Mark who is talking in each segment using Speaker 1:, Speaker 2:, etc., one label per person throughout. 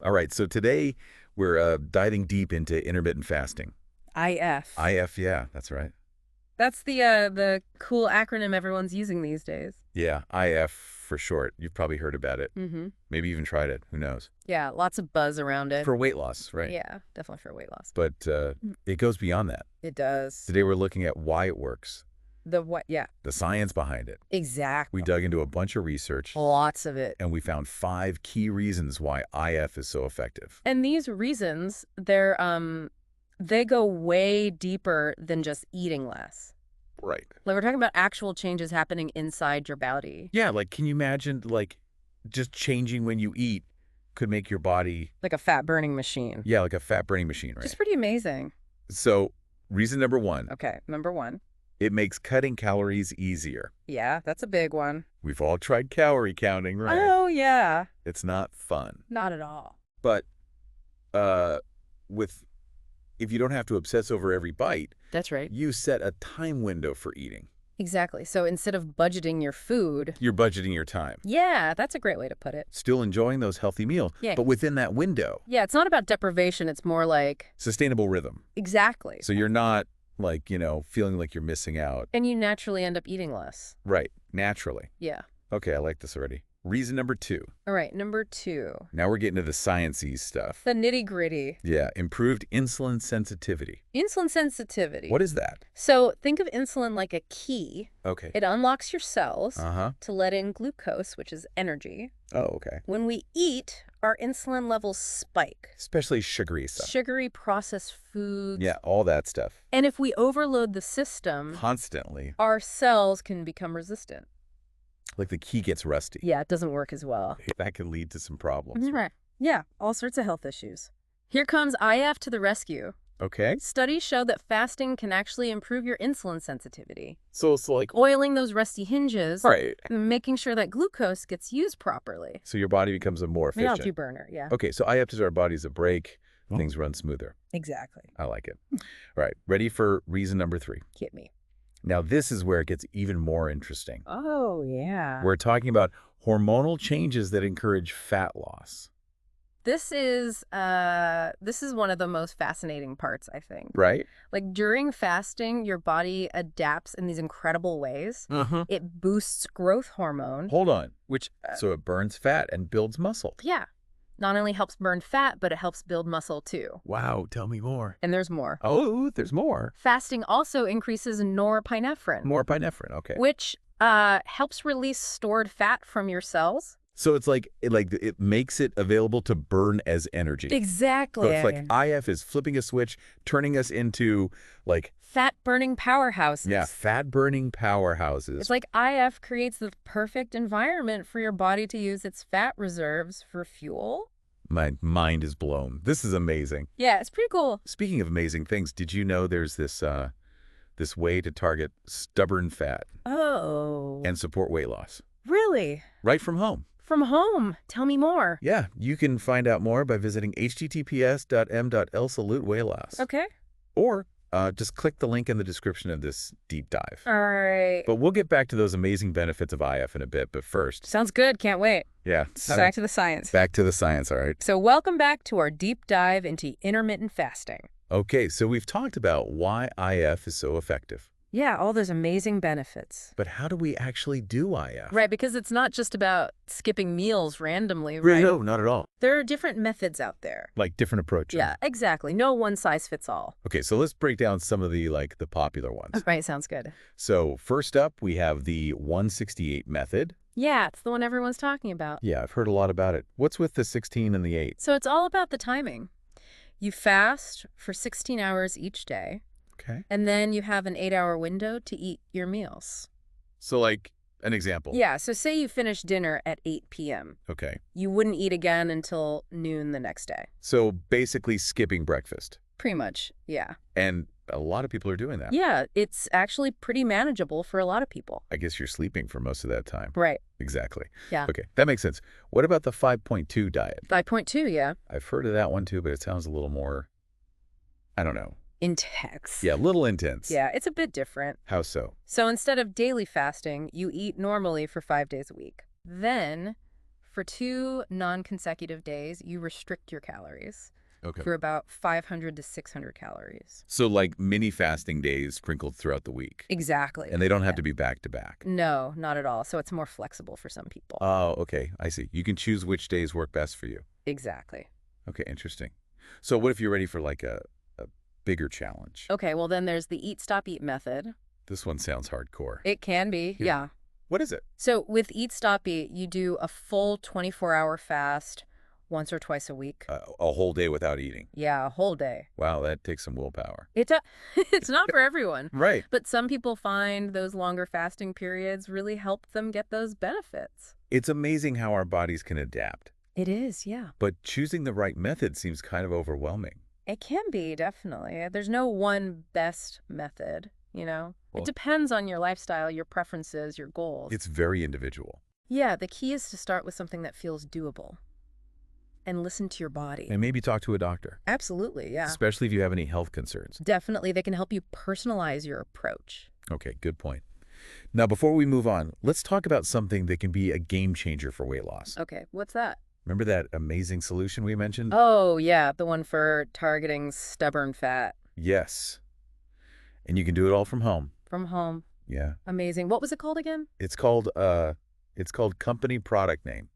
Speaker 1: All right, so today we're diving deep into intermittent fasting.
Speaker 2: IF.
Speaker 1: IF, yeah, that's right.
Speaker 2: That's the cool acronym everyone's using these days.
Speaker 1: Yeah, IF for short. You've probably heard about it.
Speaker 2: Mm-hmm.
Speaker 1: Maybe even tried it. Who knows?
Speaker 2: Yeah, lots of buzz around it.
Speaker 1: For weight loss, right?
Speaker 2: Yeah, definitely for weight loss.
Speaker 1: But it goes beyond that.
Speaker 2: It does.
Speaker 1: Today we're looking at why it works,
Speaker 2: The what? Yeah,
Speaker 1: the science behind it.
Speaker 2: exactly.
Speaker 1: We dug into a bunch of research,
Speaker 2: Lots of it.
Speaker 1: and we found 5 key reasons why IF is so effective.
Speaker 2: And these reasons, they go way deeper than just eating less.
Speaker 1: Right.
Speaker 2: Like we're talking about actual changes happening inside your body.
Speaker 1: Yeah, like can you imagine just changing when you eat could make your body,
Speaker 2: Like a fat burning machine.
Speaker 1: yeah, like a fat burning machine, right?
Speaker 2: Just pretty amazing.
Speaker 1: So reason number 1,
Speaker 2: Okay, number 1.
Speaker 1: it makes cutting calories easier.
Speaker 2: Yeah, that's a big one.
Speaker 1: We've all tried calorie counting, right?
Speaker 2: Oh, yeah.
Speaker 1: It's not fun.
Speaker 2: Not at all.
Speaker 1: But if you don't have to obsess over every bite,
Speaker 2: That's right.
Speaker 1: you set a time window for eating.
Speaker 2: Exactly. So instead of budgeting your food,
Speaker 1: You're budgeting your time.
Speaker 2: yeah, that's a great way to put it.
Speaker 1: Still enjoying those healthy meals,
Speaker 2: Yeah.
Speaker 1: but within that window.
Speaker 2: Yeah, it's not about deprivation. It's more like,
Speaker 1: Sustainable rhythm.
Speaker 2: exactly.
Speaker 1: So you're not feeling like you're missing out.
Speaker 2: And you naturally end up eating less.
Speaker 1: Right. Naturally.
Speaker 2: Yeah.
Speaker 1: Okay, I like this already. Reason number 2.
Speaker 2: All right, number 2.
Speaker 1: Now we're getting to the science-y stuff.
Speaker 2: The nitty gritty.
Speaker 1: Yeah, improved insulin sensitivity.
Speaker 2: Insulin sensitivity.
Speaker 1: What is that?
Speaker 2: So think of insulin like a key.
Speaker 1: Okay.
Speaker 2: It unlocks your cells
Speaker 1: Uh-huh.
Speaker 2: to let in glucose, which is energy.
Speaker 1: Oh, okay.
Speaker 2: When we eat, our insulin levels spike.
Speaker 1: Especially sugary stuff.
Speaker 2: Sugary processed foods.
Speaker 1: Yeah, all that stuff.
Speaker 2: And if we overload the system,
Speaker 1: Constantly.
Speaker 2: our cells can become resistant.
Speaker 1: Like the key gets rusty.
Speaker 2: Yeah, it doesn't work as well.
Speaker 1: That can lead to some problems.
Speaker 2: Right. Yeah, all sorts of health issues. Here comes IF to the rescue.
Speaker 1: Okay.
Speaker 2: Studies show that fasting can actually improve your insulin sensitivity.
Speaker 1: So it's like,
Speaker 2: Oiling those rusty hinges,
Speaker 1: right.
Speaker 2: and making sure that glucose gets used properly.
Speaker 1: So your body becomes a more efficient.
Speaker 2: Energy burner, yeah.
Speaker 1: Okay, so I have to do our bodies a break. Things run smoother.
Speaker 2: Exactly.
Speaker 1: I like it. All right, ready for reason number 3.
Speaker 2: Hit me.
Speaker 1: Now this is where it gets even more interesting.
Speaker 2: Oh, yeah.
Speaker 1: We're talking about hormonal changes that encourage fat loss.
Speaker 2: This is one of the most fascinating parts, I think.
Speaker 1: Right?
Speaker 2: Like during fasting, your body adapts in these incredible ways.
Speaker 1: Uh-huh.
Speaker 2: It boosts growth hormone.
Speaker 1: Hold on. So it burns fat and builds muscle.
Speaker 2: Yeah. Not only helps burn fat, but it helps build muscle too.
Speaker 1: Wow, tell me more.
Speaker 2: And there's more.
Speaker 1: Oh, there's more.
Speaker 2: Fasting also increases norepinephrine,
Speaker 1: More epinephrine, okay.
Speaker 2: which helps release stored fat from your cells.
Speaker 1: So it's like it makes it available to burn as energy.
Speaker 2: Exactly.
Speaker 1: So it's like IF is flipping a switch, turning us into like
Speaker 2: fat-burning powerhouses.
Speaker 1: yeah, fat-burning powerhouses.
Speaker 2: It's like IF creates the perfect environment for your body to use its fat reserves for fuel.
Speaker 1: My mind is blown. This is amazing.
Speaker 2: Yeah, it's pretty cool.
Speaker 1: Speaking of amazing things, did you know there's this way to target stubborn fat
Speaker 2: Oh.
Speaker 1: and support weight loss
Speaker 2: Really?
Speaker 1: right from home?
Speaker 2: From home. Tell me more.
Speaker 1: Yeah, you can find out more by visiting https://m.l/salute-weight-loss.
Speaker 2: Okay.
Speaker 1: Or just click the link in the description of this deep dive.
Speaker 2: All right.
Speaker 1: But we'll get back to those amazing benefits of IF in a bit. But first,
Speaker 2: Sounds good. Can't wait.
Speaker 1: yeah,
Speaker 2: Back to the science.
Speaker 1: back to the science, all right?
Speaker 2: So welcome back to our deep dive into intermittent fasting.
Speaker 1: Okay, so we've talked about why IF is so effective.
Speaker 2: Yeah, all those amazing benefits.
Speaker 1: But how do we actually do IF?
Speaker 2: Right, because it's not just about skipping meals randomly, right?
Speaker 1: No, not at all.
Speaker 2: There are different methods out there.
Speaker 1: Like different approaches.
Speaker 2: Yeah, exactly. No one size fits all.
Speaker 1: Okay, so let's break down some of the popular ones.
Speaker 2: Right, sounds good.
Speaker 1: So first up, we have the 168 method.
Speaker 2: Yeah, it's the one everyone's talking about.
Speaker 1: Yeah, I've heard a lot about it. What's with the 16 and the 8?
Speaker 2: So it's all about the timing. You fast for 16 hours each day,
Speaker 1: Okay.
Speaker 2: and then you have an 8-hour window to eat your meals.
Speaker 1: So like an example.
Speaker 2: Yeah, so say you finish dinner at 8 p.m.
Speaker 1: Okay.
Speaker 2: You wouldn't eat again until noon the next day.
Speaker 1: So basically skipping breakfast.
Speaker 2: Pretty much, yeah.
Speaker 1: And a lot of people are doing that.
Speaker 2: Yeah, it's actually pretty manageable for a lot of people.
Speaker 1: I guess you're sleeping for most of that time.
Speaker 2: Right.
Speaker 1: Exactly.
Speaker 2: Yeah.
Speaker 1: Okay, that makes sense. What about the 5.2 diet?
Speaker 2: 5.2, yeah.
Speaker 1: I've heard of that one too, but it sounds a little more, I don't know.
Speaker 2: Intense.
Speaker 1: Yeah, a little intense.
Speaker 2: Yeah, it's a bit different.
Speaker 1: How so?
Speaker 2: So instead of daily fasting, you eat normally for 5 days a week. Then, For 2 non-consecutive days, you restrict your calories
Speaker 1: Okay.
Speaker 2: for about 500 to 600 calories.
Speaker 1: So like mini fasting days sprinkled throughout the week.
Speaker 2: Exactly.
Speaker 1: And they don't have
Speaker 2: Yeah.
Speaker 1: to be back to back.
Speaker 2: No, not at all. So it's more flexible for some people.
Speaker 1: Oh, okay. I see. You can choose which days work best for you.
Speaker 2: Exactly.
Speaker 1: Okay, interesting. So what if you're ready for like a bigger challenge?
Speaker 2: Okay, well then there's the eat, stop, eat method.
Speaker 1: This one sounds hardcore.
Speaker 2: It can be, yeah.
Speaker 1: What is it?
Speaker 2: So with eat, stop, eat, you do a full 24-hour fast once or twice a week.
Speaker 1: A whole day without eating.
Speaker 2: Yeah, a whole day.
Speaker 1: Wow, that takes some willpower.
Speaker 2: It's not for everyone.
Speaker 1: Right.
Speaker 2: But some people find those longer fasting periods really help them get those benefits.
Speaker 1: It's amazing how our bodies can adapt.
Speaker 2: It is, yeah.
Speaker 1: But choosing the right method seems kind of overwhelming.
Speaker 2: It can be, definitely. There's no one best method, you know?
Speaker 1: Well,
Speaker 2: it depends on your lifestyle, your preferences, your goals.
Speaker 1: it's very individual.
Speaker 2: Yeah, the key is to start with something that feels doable and listen to your body.
Speaker 1: And maybe talk to a doctor.
Speaker 2: Absolutely, yeah.
Speaker 1: Especially if you have any health concerns.
Speaker 2: Definitely, they can help you personalize your approach.
Speaker 1: Okay, good point. Now, before we move on, let's talk about something that can be a game changer for weight loss.
Speaker 2: Okay, what's that?
Speaker 1: Remember that amazing solution we mentioned?
Speaker 2: Oh, yeah, the one for targeting stubborn fat.
Speaker 1: Yes. And you can do it all from home.
Speaker 2: From home.
Speaker 1: Yeah.
Speaker 2: Amazing. What was it called again?
Speaker 1: It's called company product name.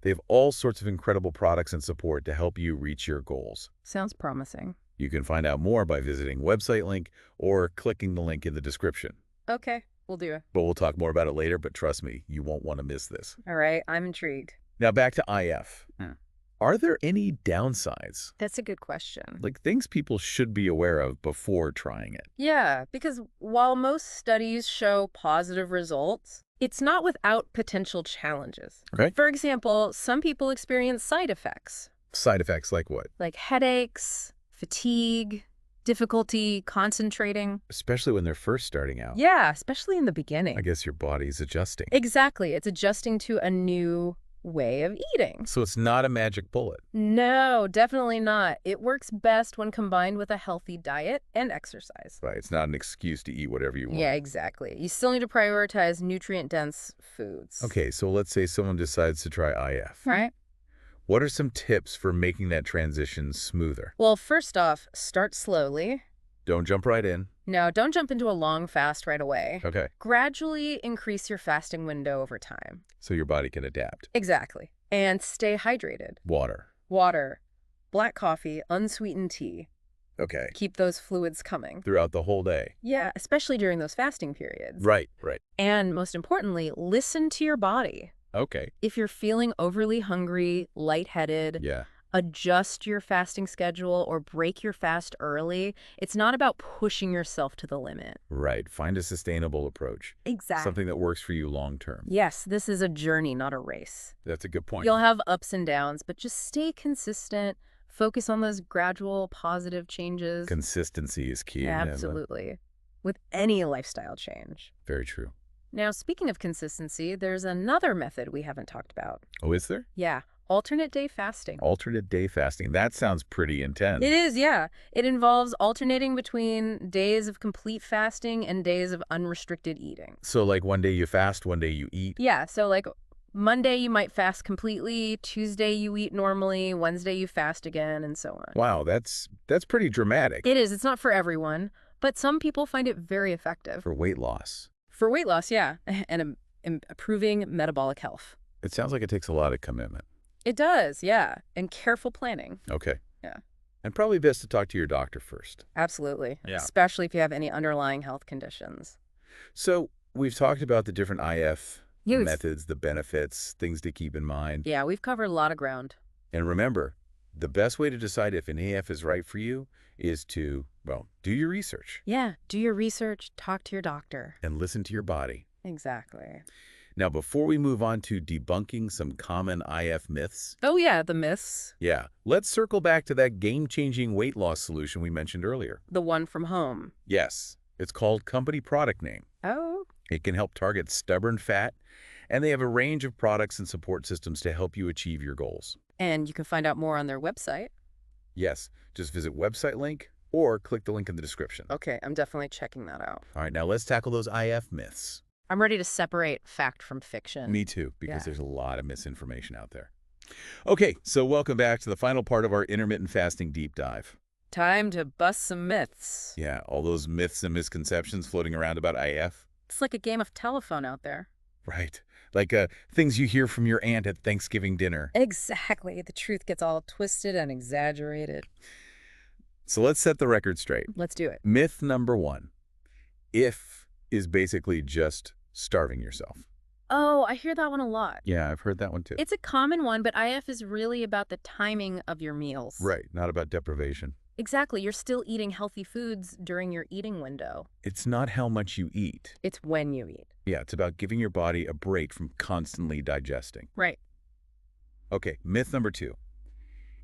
Speaker 1: They have all sorts of incredible products and support to help you reach your goals.
Speaker 2: Sounds promising.
Speaker 1: You can find out more by visiting website link or clicking the link in the description.
Speaker 2: Okay, we'll do it.
Speaker 1: But we'll talk more about it later, but trust me, you won't want to miss this.
Speaker 2: All right, I'm intrigued.
Speaker 1: Now back to IF.
Speaker 2: Hmm.
Speaker 1: Are there any downsides?
Speaker 2: That's a good question.
Speaker 1: Like things people should be aware of before trying it?
Speaker 2: Yeah, because while most studies show positive results, it's not without potential challenges.
Speaker 1: Okay.
Speaker 2: For example, some people experience side effects,
Speaker 1: Side effects like what?
Speaker 2: like headaches, fatigue, difficulty concentrating.
Speaker 1: Especially when they're first starting out.
Speaker 2: Yeah, especially in the beginning.
Speaker 1: I guess your body's adjusting.
Speaker 2: Exactly. It's adjusting to a new way of eating.
Speaker 1: So it's not a magic bullet.
Speaker 2: No, definitely not. It works best when combined with a healthy diet and exercise.
Speaker 1: Right. It's not an excuse to eat whatever you want.
Speaker 2: Yeah, exactly. You still need to prioritize nutrient-dense foods.
Speaker 1: Okay, so let's say someone decides to try IF.
Speaker 2: Right.
Speaker 1: What are some tips for making that transition smoother?
Speaker 2: Well, first off, start slowly.
Speaker 1: Don't jump right in.
Speaker 2: No, don't jump into a long fast right away.
Speaker 1: Okay.
Speaker 2: Gradually increase your fasting window over time.
Speaker 1: So your body can adapt.
Speaker 2: Exactly. And stay hydrated.
Speaker 1: Water.
Speaker 2: Water, black coffee, unsweetened tea.
Speaker 1: Okay.
Speaker 2: Keep those fluids coming.
Speaker 1: Throughout the whole day.
Speaker 2: Yeah, especially during those fasting periods.
Speaker 1: Right.
Speaker 2: And most importantly, listen to your body.
Speaker 1: Okay.
Speaker 2: If you're feeling overly hungry, lightheaded,
Speaker 1: Yeah.
Speaker 2: adjust your fasting schedule or break your fast early. It's not about pushing yourself to the limit.
Speaker 1: Right. Find a sustainable approach.
Speaker 2: Exactly.
Speaker 1: Something that works for you long term.
Speaker 2: Yes, this is a journey, not a race.
Speaker 1: That's a good point.
Speaker 2: You'll have ups and downs, but just stay consistent. Focus on those gradual positive changes.
Speaker 1: Consistency is key.
Speaker 2: Absolutely. With any lifestyle change.
Speaker 1: Very true.
Speaker 2: Now, speaking of consistency, there's another method we haven't talked about.
Speaker 1: Oh, is there?
Speaker 2: Yeah, alternate day fasting.
Speaker 1: Alternate day fasting. That sounds pretty intense.
Speaker 2: It is, yeah. It involves alternating between days of complete fasting and days of unrestricted eating.
Speaker 1: So like one day you fast, one day you eat.
Speaker 2: Yeah, so like Monday you might fast completely, Tuesday you eat normally, Wednesday you fast again, and so on.
Speaker 1: Wow, that's pretty dramatic.
Speaker 2: It is. It's not for everyone, but some people find it very effective.
Speaker 1: For weight loss.
Speaker 2: For weight loss, yeah, and improving metabolic health.
Speaker 1: It sounds like it takes a lot of commitment.
Speaker 2: It does, yeah, and careful planning.
Speaker 1: Okay.
Speaker 2: Yeah.
Speaker 1: And probably best to talk to your doctor first.
Speaker 2: Absolutely.
Speaker 1: Yeah.
Speaker 2: Especially if you have any underlying health conditions.
Speaker 1: So we've talked about the different IF
Speaker 2: Yes.
Speaker 1: methods, the benefits, things to keep in mind.
Speaker 2: Yeah, we've covered a lot of ground.
Speaker 1: And remember, the best way to decide if an AF is right for you is to, well, do your research.
Speaker 2: Yeah, do your research, talk to your doctor.
Speaker 1: And listen to your body.
Speaker 2: Exactly.
Speaker 1: Now, before we move on to debunking some common IF myths,
Speaker 2: Oh yeah, the myths.
Speaker 1: yeah, let's circle back to that game-changing weight loss solution we mentioned earlier.
Speaker 2: The one from home.
Speaker 1: Yes, it's called company product name.
Speaker 2: Oh.
Speaker 1: It can help target stubborn fat, and they have a range of products and support systems to help you achieve your goals.
Speaker 2: And you can find out more on their website.
Speaker 1: Yes, just visit website link or click the link in the description.
Speaker 2: Okay, I'm definitely checking that out.
Speaker 1: All right, now let's tackle those IF myths.
Speaker 2: I'm ready to separate fact from fiction.
Speaker 1: Me too, because
Speaker 2: Yeah.
Speaker 1: there's a lot of misinformation out there. Okay, so welcome back to the final part of our intermittent fasting deep dive.
Speaker 2: Time to bust some myths.
Speaker 1: Yeah, all those myths and misconceptions floating around about IF.
Speaker 2: It's like a game of telephone out there.
Speaker 1: Right. Like things you hear from your aunt at Thanksgiving dinner.
Speaker 2: Exactly. The truth gets all twisted and exaggerated.
Speaker 1: So let's set the record straight.
Speaker 2: Let's do it.
Speaker 1: Myth number one, if is basically just starving yourself.
Speaker 2: Oh, I hear that one a lot.
Speaker 1: Yeah, I've heard that one too.
Speaker 2: It's a common one, but IF is really about the timing of your meals.
Speaker 1: Right, not about deprivation.
Speaker 2: Exactly. You're still eating healthy foods during your eating window.
Speaker 1: It's not how much you eat.
Speaker 2: It's when you eat.
Speaker 1: Yeah, it's about giving your body a break from constantly digesting.
Speaker 2: Right.
Speaker 1: Okay, myth number two,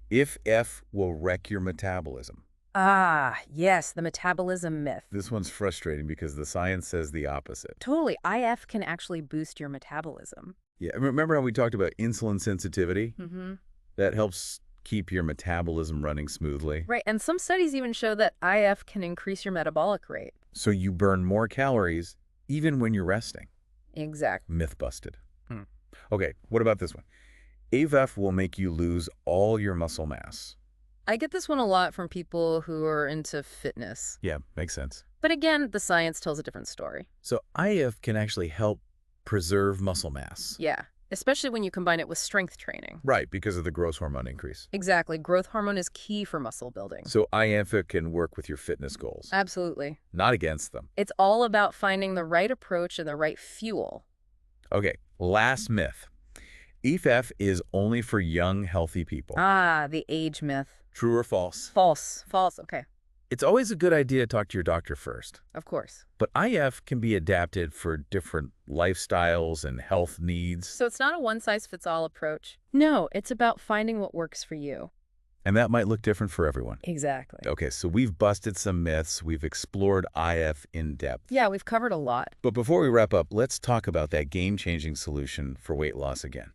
Speaker 1: if F will wreck your metabolism.
Speaker 2: Ah, yes, the metabolism myth.
Speaker 1: This one's frustrating because the science says the opposite.
Speaker 2: Totally. IF can actually boost your metabolism.
Speaker 1: Yeah, remember how we talked about insulin sensitivity?
Speaker 2: Mm-hmm.
Speaker 1: That helps keep your metabolism running smoothly.
Speaker 2: Right, and some studies even show that IF can increase your metabolic rate.
Speaker 1: So you burn more calories even when you're resting.
Speaker 2: Exactly.
Speaker 1: Myth busted. Okay, what about this one? AVEF will make you lose all your muscle mass.
Speaker 2: I get this one a lot from people who are into fitness.
Speaker 1: Yeah, makes sense.
Speaker 2: But again, the science tells a different story.
Speaker 1: So IF can actually help preserve muscle mass.
Speaker 2: Yeah, especially when you combine it with strength training.
Speaker 1: Right, because of the growth hormone increase.
Speaker 2: Exactly. Growth hormone is key for muscle building.
Speaker 1: So IF can work with your fitness goals,
Speaker 2: Absolutely.
Speaker 1: not against them.
Speaker 2: It's all about finding the right approach and the right fuel.
Speaker 1: Okay, last myth. EFF is only for young, healthy people.
Speaker 2: Ah, the age myth.
Speaker 1: True or false?
Speaker 2: False. False. Okay.
Speaker 1: It's always a good idea to talk to your doctor first.
Speaker 2: Of course.
Speaker 1: But IF can be adapted for different lifestyles and health needs.
Speaker 2: So it's not a one-size-fits-all approach. No, it's about finding what works for you.
Speaker 1: And that might look different for everyone.
Speaker 2: Exactly.
Speaker 1: Okay, so we've busted some myths. We've explored IF in depth.
Speaker 2: Yeah, we've covered a lot.
Speaker 1: But before we wrap up, let's talk about that game-changing solution for weight loss again.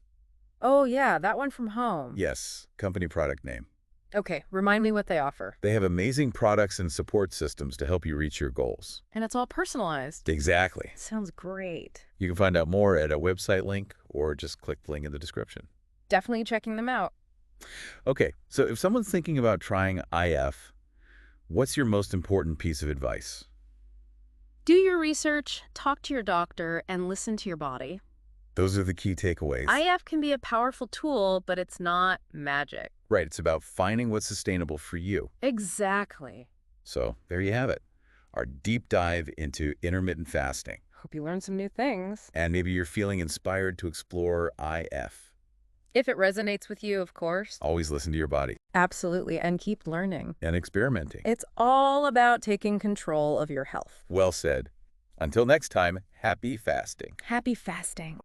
Speaker 2: Oh, yeah, that one from home.
Speaker 1: Yes, company product name.
Speaker 2: Okay, remind me what they offer.
Speaker 1: They have amazing products and support systems to help you reach your goals.
Speaker 2: And it's all personalized.
Speaker 1: Exactly.
Speaker 2: Sounds great.
Speaker 1: You can find out more at a website link or just click the link in the description.
Speaker 2: Definitely checking them out.
Speaker 1: Okay, so if someone's thinking about trying IF, what's your most important piece of advice?
Speaker 2: Do your research, talk to your doctor, and listen to your body.
Speaker 1: Those are the key takeaways.
Speaker 2: IF can be a powerful tool, but it's not magic.
Speaker 1: Right, it's about finding what's sustainable for you.
Speaker 2: Exactly.
Speaker 1: So there you have it, our deep dive into intermittent fasting.
Speaker 2: Hope you learned some new things.
Speaker 1: And maybe you're feeling inspired to explore IF.
Speaker 2: If it resonates with you, of course.
Speaker 1: Always listen to your body
Speaker 2: Absolutely, and keep learning.
Speaker 1: and experimenting.
Speaker 2: It's all about taking control of your health.
Speaker 1: Well said. Until next time, happy fasting.
Speaker 2: Happy fasting.